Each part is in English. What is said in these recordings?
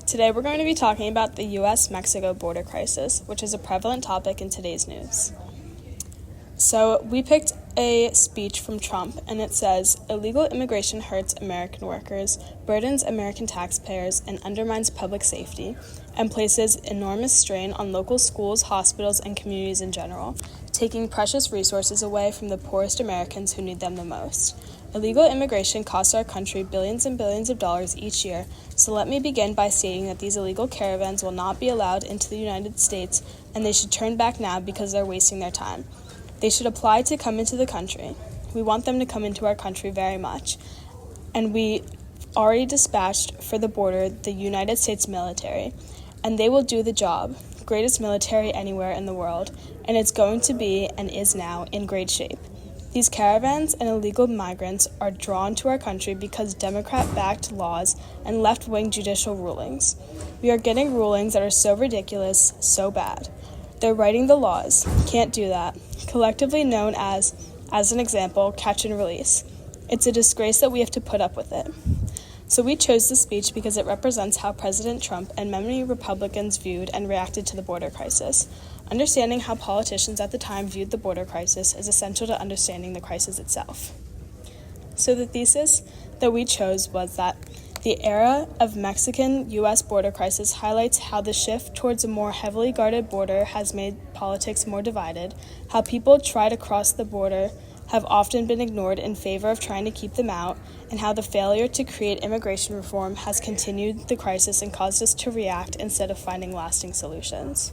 Today we're going to be talking about the U.S.-Mexico border crisis, which is a prevalent topic in today's news. So we picked a speech from Trump, and it says, "Illegal immigration hurts American workers, burdens American taxpayers, and undermines public safety, and places enormous strain on local schools, hospitals, and communities in general, taking precious resources away from the poorest Americans who need them the most. Illegal immigration costs our country billions and billions of dollars each year, so let me begin by stating that these illegal caravans will not be allowed into the United States, and they should turn back now because they're wasting their time. They should apply to come into the country. We want them to come into our country very much, and we already dispatched for the border the United States military, and they will do the job, greatest military anywhere in the world, and it's going to be, and is now, in great shape. These caravans and illegal migrants are drawn to our country because Democrat-backed laws and left-wing judicial rulings. We are getting rulings that are so ridiculous, so bad. They're writing the laws. Can't do that. Collectively known as an example, catch and release. It's a disgrace that we have to put up with it." So we chose this speech because it represents how President Trump and many Republicans viewed and reacted to the border crisis. Understanding how politicians at the time viewed the border crisis is essential to understanding the crisis itself. So the thesis that we chose was that the era of Mexican-U.S. border crisis highlights how the shift towards a more heavily guarded border has made politics more divided, how people try to cross the border have often been ignored in favor of trying to keep them out, and how the failure to create immigration reform has continued the crisis and caused us to react instead of finding lasting solutions.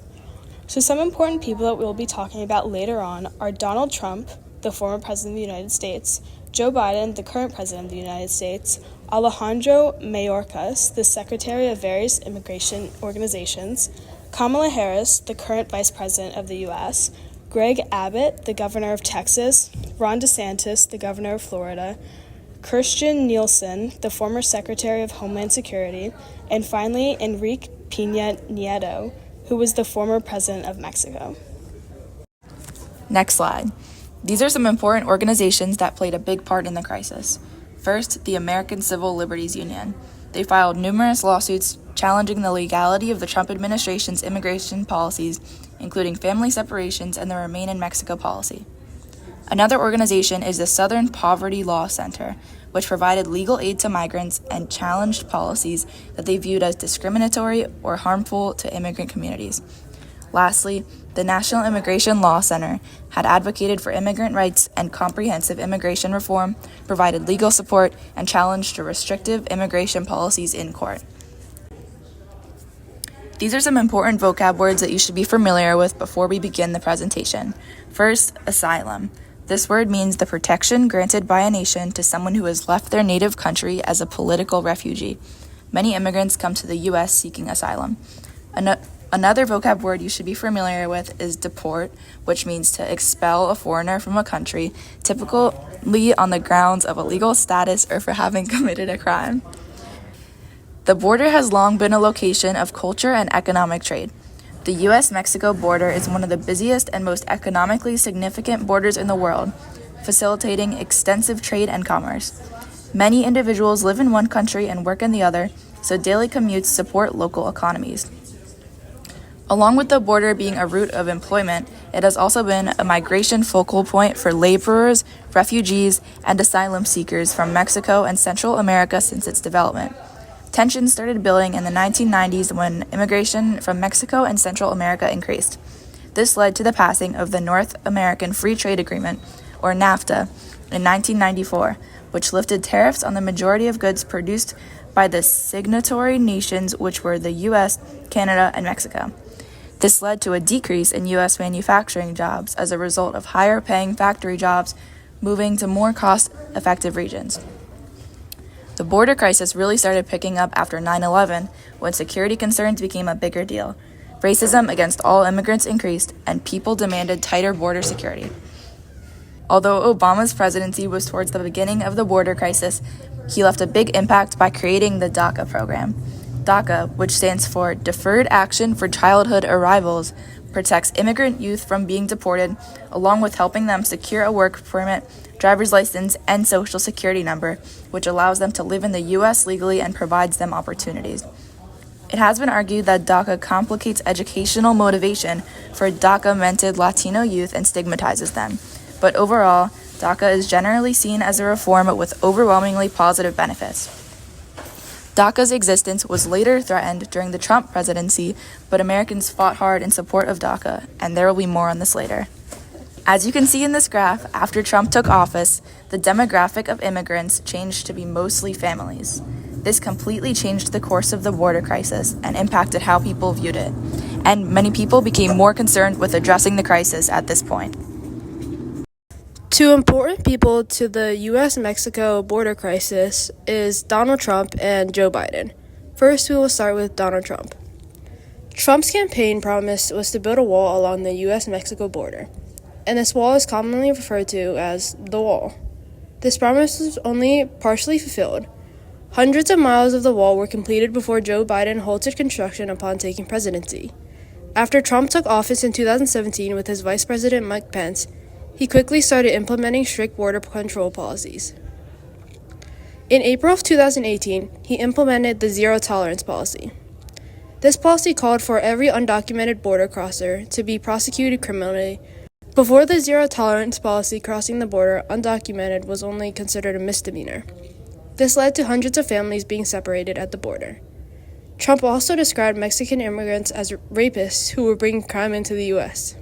So some important people that we'll be talking about later on are Donald Trump, the former president of the United States, Joe Biden, the current president of the United States, Alejandro Mayorkas, the secretary of various immigration organizations, Kamala Harris, the current vice president of the U.S., Greg Abbott, the governor of Texas, Ron DeSantis, the governor of Florida, Kirstjen Nielsen, the former secretary of Homeland Security, and finally, Enrique Peña Nieto, who was the former president of Mexico. Next slide. These are some important organizations that played a big part in the crisis. First, the American Civil Liberties Union. They filed numerous lawsuits challenging the legality of the Trump administration's immigration policies, including family separations and the Remain in Mexico policy. Another organization is the Southern Poverty Law Center, which provided legal aid to migrants and challenged policies that they viewed as discriminatory or harmful to immigrant communities. Lastly, the National Immigration Law Center had advocated for immigrant rights and comprehensive immigration reform, provided legal support, and challenged restrictive immigration policies in court. These are some important vocab words that you should be familiar with before we begin the presentation. First, asylum. This word means the protection granted by a nation to someone who has left their native country as a political refugee. Many immigrants come to the U.S. seeking asylum. Another vocab word you should be familiar with is deport, which means to expel a foreigner from a country, typically on the grounds of illegal status or for having committed a crime. The border has long been a location of culture and economic trade. The U.S.-Mexico border is one of the busiest and most economically significant borders in the world, facilitating extensive trade and commerce. Many individuals live in one country and work in the other, so daily commutes support local economies. Along with the border being a route of employment, it has also been a migration focal point for laborers, refugees, and asylum seekers from Mexico and Central America since its development. Tensions started building in the 1990s when immigration from Mexico and Central America increased. This led to the passing of the North American Free Trade Agreement, or NAFTA, in 1994, which lifted tariffs on the majority of goods produced by the signatory nations, which were the U.S., Canada, and Mexico. This led to a decrease in U.S. manufacturing jobs as a result of higher-paying factory jobs moving to more cost-effective regions. The border crisis really started picking up after 9/11, when security concerns became a bigger deal. Racism against all immigrants increased, and people demanded tighter border security. Although Obama's presidency was towards the beginning of the border crisis, he left a big impact by creating the DACA program. DACA, which stands for Deferred Action for Childhood Arrivals, protects immigrant youth from being deported, along with helping them secure a work permit, driver's license, and social security number, which allows them to live in the U.S. legally and provides them opportunities. It has been argued that DACA complicates educational motivation for DACA-mentored Latino youth and stigmatizes them. But overall, DACA is generally seen as a reform with overwhelmingly positive benefits. DACA's existence was later threatened during the Trump presidency, but Americans fought hard in support of DACA, and there will be more on this later. As you can see in this graph, after Trump took office, the demographic of immigrants changed to be mostly families. This completely changed the course of the border crisis and impacted how people viewed it, and many people became more concerned with addressing the crisis at this point. Two important people to the U.S.-Mexico border crisis is Donald Trump and Joe Biden. First, we will start with Donald Trump. Trump's campaign promise was to build a wall along the U.S.-Mexico border, and this wall is commonly referred to as the Wall. This promise was only partially fulfilled. Hundreds of miles of the wall were completed before Joe Biden halted construction upon taking presidency. After Trump took office in 2017 with his Vice President Mike Pence, he quickly started implementing strict border control policies. In April of 2018, he implemented the Zero Tolerance Policy. This policy called for every undocumented border crosser to be prosecuted criminally. Before the Zero Tolerance Policy, crossing the border undocumented was only considered a misdemeanor. This led to hundreds of families being separated at the border. Trump also described Mexican immigrants as rapists who were bringing crime into the U.S.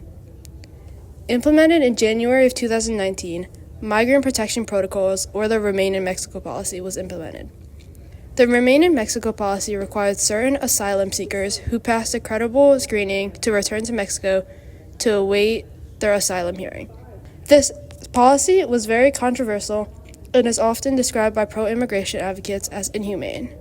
Implemented in January of 2019, Migrant Protection Protocols, or the Remain in Mexico policy, was implemented. The Remain in Mexico policy required certain asylum seekers who passed a credible screening to return to Mexico to await their asylum hearing. This policy was very controversial and is often described by pro-immigration advocates as inhumane.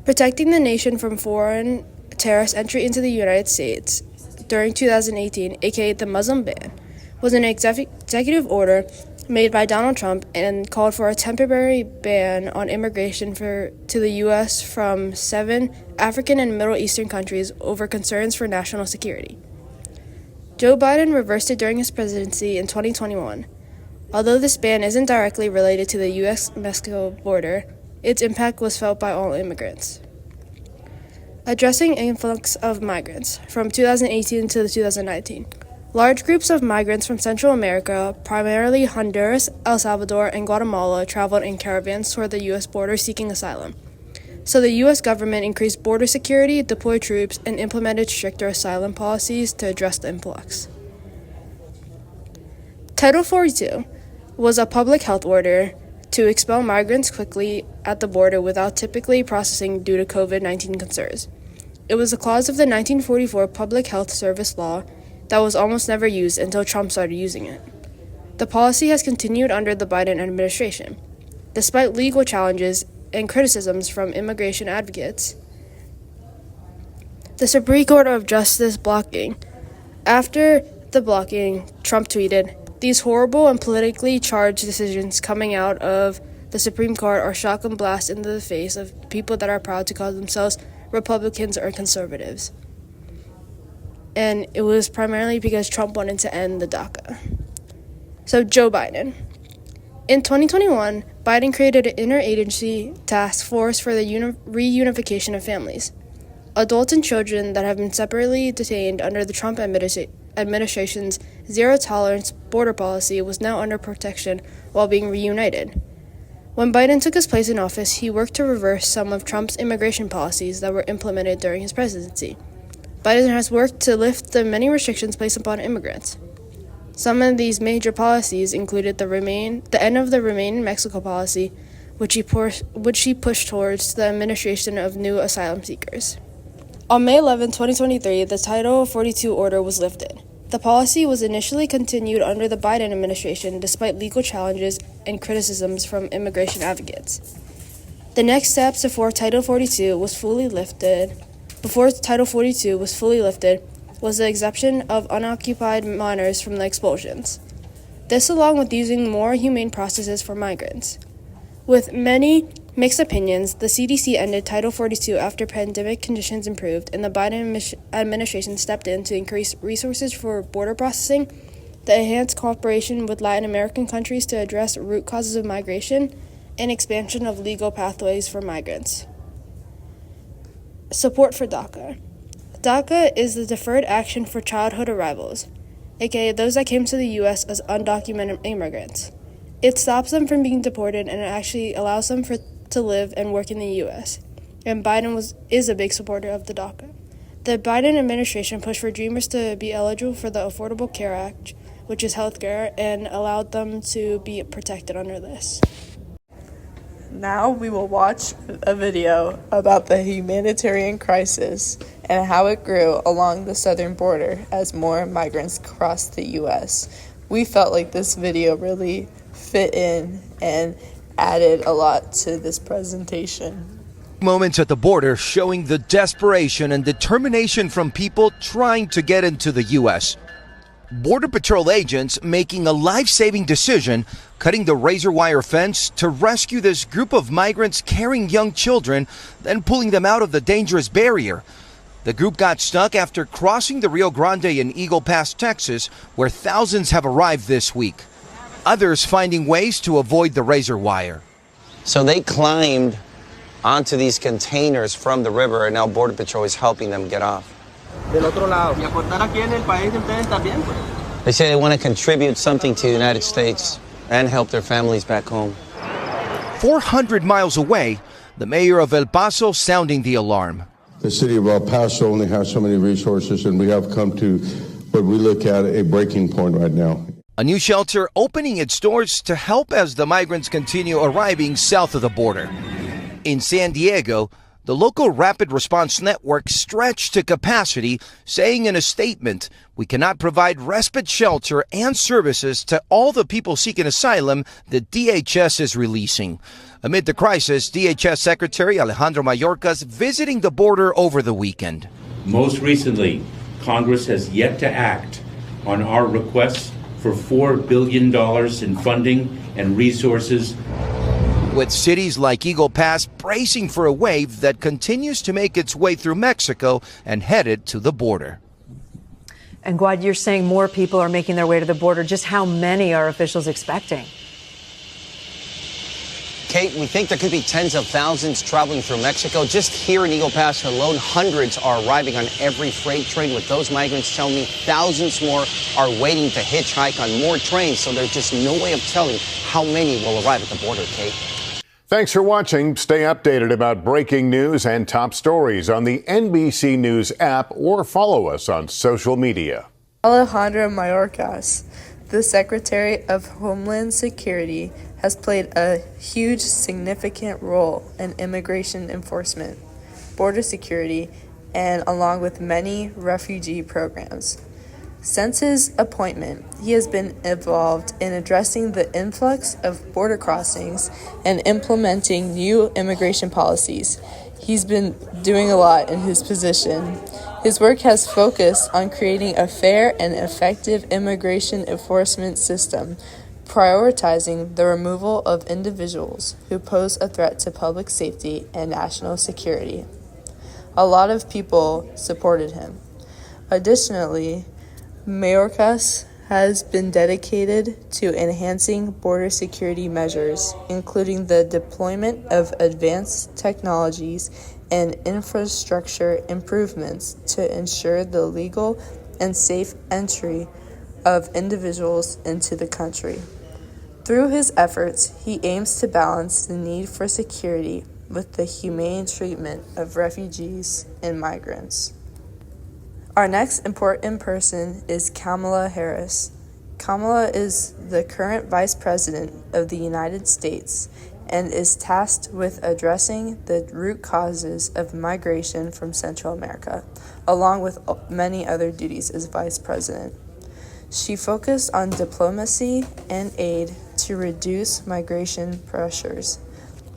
Protecting the nation from foreign terrorist entry into the United States during 2018, aka the Muslim ban, was an executive order made by Donald Trump and called for a temporary ban on immigration to the U.S. from 7 African and Middle Eastern countries over concerns for national security. Joe Biden reversed it during his presidency in 2021. Although this ban isn't directly related to the U.S.-Mexico border, its impact was felt by all immigrants. Addressing influx of migrants from 2018 to 2019. Large groups of migrants from Central America, primarily Honduras, El Salvador, and Guatemala, traveled in caravans toward the U.S. border seeking asylum. So the U.S. government increased border security, deployed troops, and implemented stricter asylum policies to address the influx. Title 42 was a public health order to expel migrants quickly at the border without typically processing due to COVID-19 concerns. It was a clause of the 1944 Public Health Service Law that was almost never used until Trump started using it. The policy has continued under the Biden administration. Despite legal challenges and criticisms from immigration advocates, the Supreme Court of Justice blocking. After the blocking, Trump tweeted, "These horrible and politically charged decisions coming out of the Supreme Court are shock and blast into the face of people that are proud to call themselves Republicans or conservatives." And it was primarily because Trump wanted to end the DACA. So Joe Biden. In 2021, Biden created an interagency task force for the reunification of families. Adults and children that have been separately detained under the Trump administration's zero-tolerance border policy was now under protection while being reunited. When Biden took his place in office, he worked to reverse some of Trump's immigration policies that were implemented during his presidency. Biden has worked to lift the many restrictions placed upon immigrants. Some of these major policies included the end of the Remain in Mexico policy, which he pushed towards the administration of new asylum seekers. On May 11, 2023, the Title 42 order was lifted. The policy was initially continued under the Biden administration despite legal challenges and criticisms from immigration advocates. The next steps before Title 42 was fully lifted was the exemption of unoccupied minors from the expulsions. This, along with using more humane processes for migrants. With many mixed opinions, the CDC ended Title 42 after pandemic conditions improved, and the Biden administration stepped in to increase resources for border processing, the enhanced cooperation with Latin American countries to address root causes of migration, and expansion of legal pathways for migrants. Support for DACA. DACA is the Deferred Action for Childhood Arrivals, aka those that came to the U.S. as undocumented immigrants. It stops them from being deported and it actually allows them to live and work in the U.S. And Biden is a big supporter of the DACA. The Biden administration pushed for Dreamers to be eligible for the Affordable Care Act, which is health care, and allowed them to be protected under this. Now we will watch a video about the humanitarian crisis and how it grew along the southern border as more migrants crossed the U.S. We felt like this video really fit in and added a lot to this presentation. Moments at the border showing the desperation and determination from people trying to get into the U.S. Border Patrol agents making a life-saving decision, cutting the razor wire fence to rescue this group of migrants carrying young children, then pulling them out of the dangerous barrier. The group got stuck after crossing the Rio Grande in Eagle Pass, Texas, where thousands have arrived this week. Others finding ways to avoid the razor wire. So they climbed onto these containers from the river, and now Border Patrol is helping them get off. They say they want to contribute something to the United States and help their families back home. 400 miles away, the mayor of El Paso sounding the alarm. The city of El Paso only has so many resources, and we have come to what we look at a breaking point right now. A new shelter opening its doors to help as the migrants continue arriving south of the border. In San Diego, the local rapid response network stretched to capacity, saying in a statement, "We cannot provide respite shelter and services to all the people seeking asylum that DHS is releasing." Amid the crisis, DHS Secretary Alejandro Mayorkas visiting the border over the weekend. Most recently, Congress has yet to act on our requests for $4 billion in funding and resources, with cities like Eagle Pass bracing for a wave that continues to make its way through Mexico and headed to the border. And Guad, you're saying more people are making their way to the border. Just how many are officials expecting? Kate, we think there could be tens of thousands traveling through Mexico. Just here in Eagle Pass alone, hundreds are arriving on every freight train, with those migrants telling me thousands more are waiting to hitchhike on more trains. So there's just no way of telling how many will arrive at the border, Kate. Thanks for watching. Stay updated about breaking news and top stories on the NBC News app or follow us on social media. Alejandro Mayorkas, the Secretary of Homeland Security, has played a huge, significant role in immigration enforcement, border security, and along with many refugee programs. Since his appointment, he has been involved in addressing the influx of border crossings and implementing new immigration policies. He's been doing a lot in his position. His work has focused on creating a fair and effective immigration enforcement system, prioritizing the removal of individuals who pose a threat to public safety and national security. A lot of people supported him. Additionally, Mayorkas has been dedicated to enhancing border security measures, including the deployment of advanced technologies and infrastructure improvements to ensure the legal and safe entry of individuals into the country. Through his efforts, he aims to balance the need for security with the humane treatment of refugees and migrants. Our next important person is Kamala Harris. Kamala is the current Vice President of the United States and is tasked with addressing the root causes of migration from Central America, along with many other duties as Vice President. She focused on diplomacy and aid to reduce migration pressures.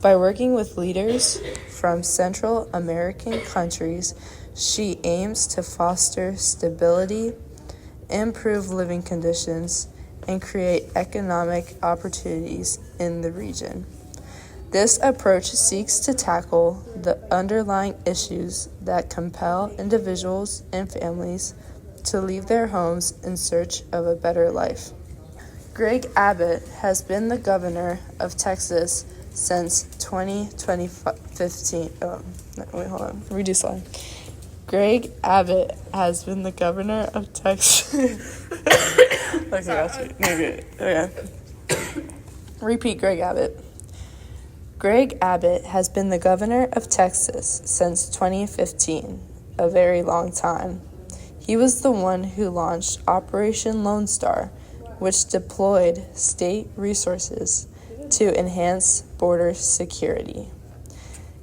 By working with leaders from Central American countries, she aims to foster stability, improve living conditions, and create economic opportunities in the region. This approach seeks to tackle the underlying issues that compel individuals and families to leave their homes in search of a better life. Greg Abbott has been the governor of Texas since 2015. Oh, no, wait, hold on. Redo slide. Greg Abbott has been the governor of Texas. Okay. Repeat, Greg Abbott. Greg Abbott has been the governor of Texas since 2015, a very long time. He was the one who launched Operation Lone Star, which deployed state resources to enhance border security.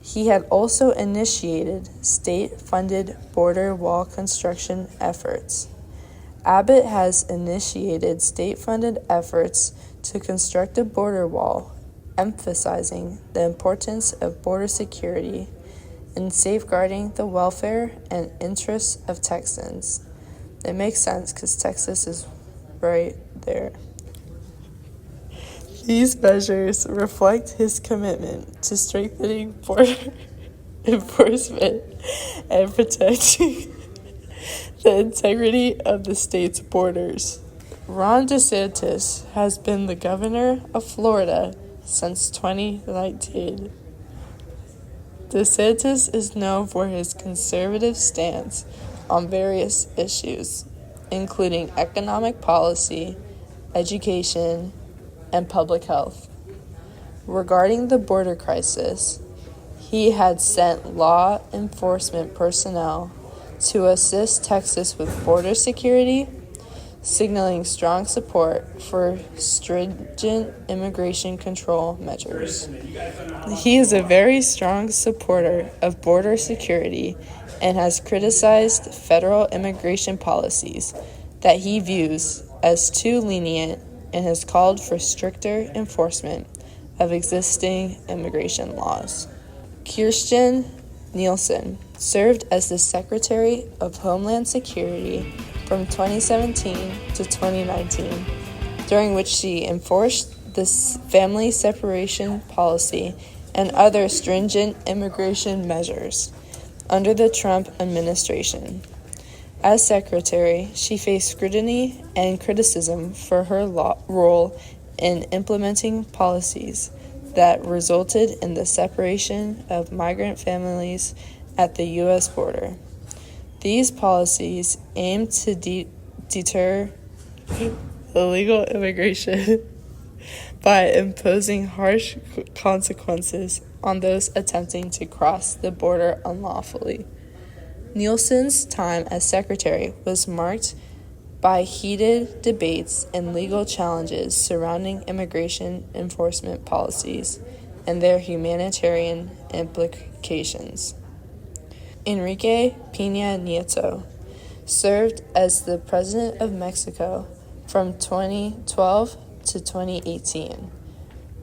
He had also initiated state-funded border wall construction efforts. Abbott has initiated state-funded efforts to construct a border wall, emphasizing the importance of border security in safeguarding the welfare and interests of Texans. It makes sense because Texas is right there. These measures reflect his commitment to strengthening border enforcement and protecting the integrity of the state's borders. Ron DeSantis has been the governor of Florida since 2019. DeSantis is known for his conservative stance on various issues, including economic policy, education, and public health. Regarding the border crisis, he had sent law enforcement personnel to assist Texas with border security, signaling strong support for stringent immigration control measures. He is a very strong supporter of border security and has criticized federal immigration policies that he views as too lenient and has called for stricter enforcement of existing immigration laws. Kirstjen Nielsen served as the Secretary of Homeland Security from 2017 to 2019, during which she enforced the family separation policy and other stringent immigration measures under the Trump administration. As secretary, she faced scrutiny and criticism for her role in implementing policies that resulted in the separation of migrant families at the U.S. border. These policies aim to deter illegal immigration by imposing harsh consequences on those attempting to cross the border unlawfully. Nielsen's time as secretary was marked by heated debates and legal challenges surrounding immigration enforcement policies and their humanitarian implications. Enrique Peña Nieto served as the president of Mexico from 2012 to 2018.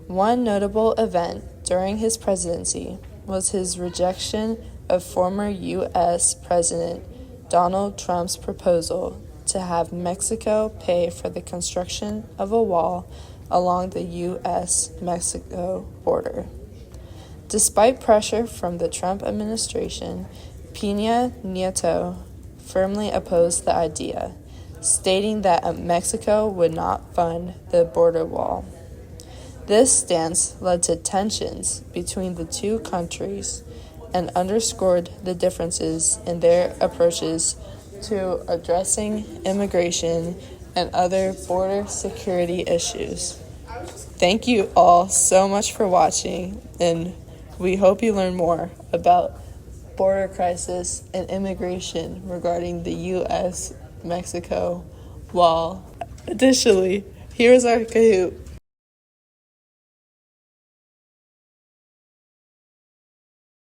One notable event during his presidency was his rejection of former U.S. President Donald Trump's proposal to have Mexico pay for the construction of a wall along the U.S.-Mexico border. Despite pressure from the Trump administration, Peña Nieto firmly opposed the idea, stating that Mexico would not fund the border wall. This stance led to tensions between the two countries and underscored the differences in their approaches to addressing immigration and other border security issues. Thank you all so much for watching, and we hope you learn more about border crisis and immigration regarding the U.S.-Mexico wall. Additionally, here is our Kahoot.